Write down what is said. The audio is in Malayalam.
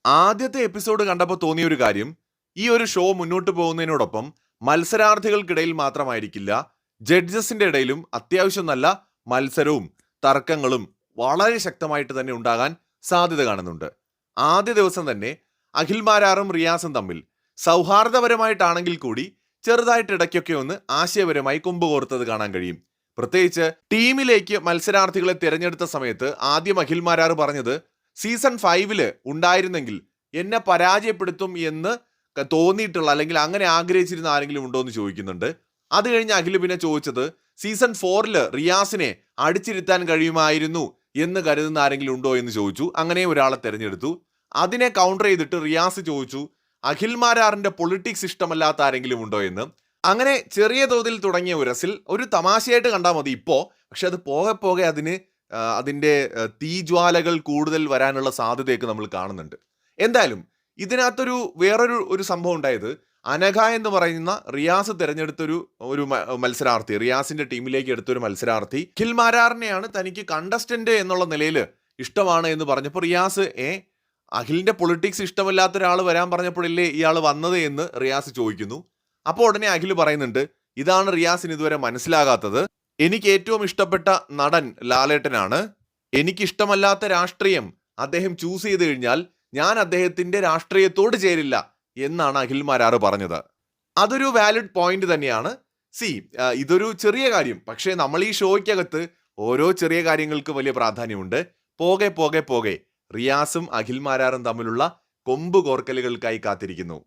ആദ്യത്തെ എപ്പിസോഡ് കണ്ടപ്പോൾ തോന്നിയ ഒരു കാര്യം, ഈ ഒരു ഷോ മുന്നോട്ട് പോകുന്നതിനോടൊപ്പം മത്സരാർത്ഥികൾക്കിടയിൽ മാത്രമായിരിക്കില്ല, ജഡ്ജസിന്റെ ഇടയിലും അത്യാവശ്യം നല്ല മത്സരവും തർക്കങ്ങളും വളരെ ശക്തമായിട്ട് തന്നെ ഉണ്ടാകാൻ സാധ്യത കാണുന്നുണ്ട്. ആദ്യ ദിവസം തന്നെ അഖിൽമാരാറും റിയാസും തമ്മിൽ സൗഹാർദ്ദപരമായിട്ടാണെങ്കിൽ കൂടി ചെറുതായിട്ട് ഇടയ്ക്കൊക്കെ ഒന്ന് ആശയപരമായി കൊമ്പ് കോർത്തത് കാണാൻ കഴിയും. പ്രത്യേകിച്ച് ടീമിലേക്ക് മത്സരാർത്ഥികളെ തിരഞ്ഞെടുത്ത സമയത്ത് ആദ്യം അഖിൽമാരാർ പറഞ്ഞത് സീസൺ 5 ഉണ്ടായിരുന്നെങ്കിൽ എന്നെ പരാജയപ്പെടുത്തും എന്ന് തോന്നിയിട്ടുള്ള അല്ലെങ്കിൽ അങ്ങനെ ആഗ്രഹിച്ചിരുന്ന ആരെങ്കിലും ഉണ്ടോ എന്ന് ചോദിക്കുന്നുണ്ട്. അത് കഴിഞ്ഞ് അഖിൽ പിന്നെ ചോദിച്ചത് സീസൺ 4 റിയാസിനെ അടിച്ചിരുത്താൻ കഴിയുമായിരുന്നു എന്ന് കരുതുന്ന ആരെങ്കിലും ഉണ്ടോ എന്ന് ചോദിച്ചു. അങ്ങനെ ഒരാളെ തെരഞ്ഞെടുത്തു. അതിനെ കൗണ്ടർ ചെയ്തിട്ട് റിയാസ് ചോദിച്ചു അഖിൽമാരാറിന്റെ പൊളിറ്റിക്സ് ഇഷ്ടമല്ലാത്ത ആരെങ്കിലും ഉണ്ടോ എന്ന്. അങ്ങനെ ചെറിയ തോതിൽ തുടങ്ങിയ ഉരസിൽ ഒരു തമാശയായിട്ട് കണ്ടാൽ മതി ഇപ്പോൾ, പക്ഷെ അത് പോകെ പോകെ അതിൻ്റെ തീജ്വാലകൾ കൂടുതൽ വരാനുള്ള സാധ്യതയൊക്കെ നമ്മൾ കാണുന്നുണ്ട്. എന്തായാലും ഇതിനകത്തൊരു വേറൊരു സംഭവം ഉണ്ടായത്, അനഘ എന്ന് പറയുന്ന റിയാസ് തിരഞ്ഞെടുത്തൊരു മത്സരാർത്ഥി, റിയാസിന്റെ ടീമിലേക്ക് എടുത്തൊരു മത്സരാർത്ഥി അഖിൽമാരാറിനെയാണ് തനിക്ക് കണ്ടസ്റ്റന്റ് എന്നുള്ള നിലയിൽ ഇഷ്ടമാണ് എന്ന് പറഞ്ഞപ്പോൾ റിയാസ് അഖിലിന്റെ പൊളിറ്റിക്സ് ഇഷ്ടമല്ലാത്ത ഒരാൾ വരാൻ പറഞ്ഞപ്പോഴല്ലേ ഇയാൾ വന്നത് എന്ന് റിയാസ് ചോദിക്കുന്നു. അപ്പോൾ ഉടനെ അഖിൽ പറയുന്നുണ്ട്, ഇതാണ് റിയാസിന് ഇതുവരെ മനസ്സിലാകാത്തത്, എനിക്ക് ഏറ്റവും ഇഷ്ടപ്പെട്ട നടൻ ലാലേട്ടനാണ്, എനിക്കിഷ്ടമല്ലാത്ത രാഷ്ട്രീയം അദ്ദേഹം ചൂസ് ചെയ്ത് കഴിഞ്ഞാൽ ഞാൻ അദ്ദേഹത്തിന്റെ രാഷ്ട്രീയത്തോട് ചേരില്ല എന്നാണ് അഖിൽമാരാർ പറഞ്ഞത്. അതൊരു വാലിഡ് പോയിന്റ് തന്നെയാണ്. ഇതൊരു ചെറിയ കാര്യം, പക്ഷേ നമ്മൾ ഈ ഷോയ്ക്കകത്ത് ഓരോ ചെറിയ കാര്യങ്ങൾക്ക് വലിയ പ്രാധാന്യമുണ്ട്. പോകെ റിയാസും അഖിൽമാരാറും തമ്മിലുള്ള കൊമ്പ് കോർക്കലുകൾക്കായി കാത്തിരിക്കുന്നു.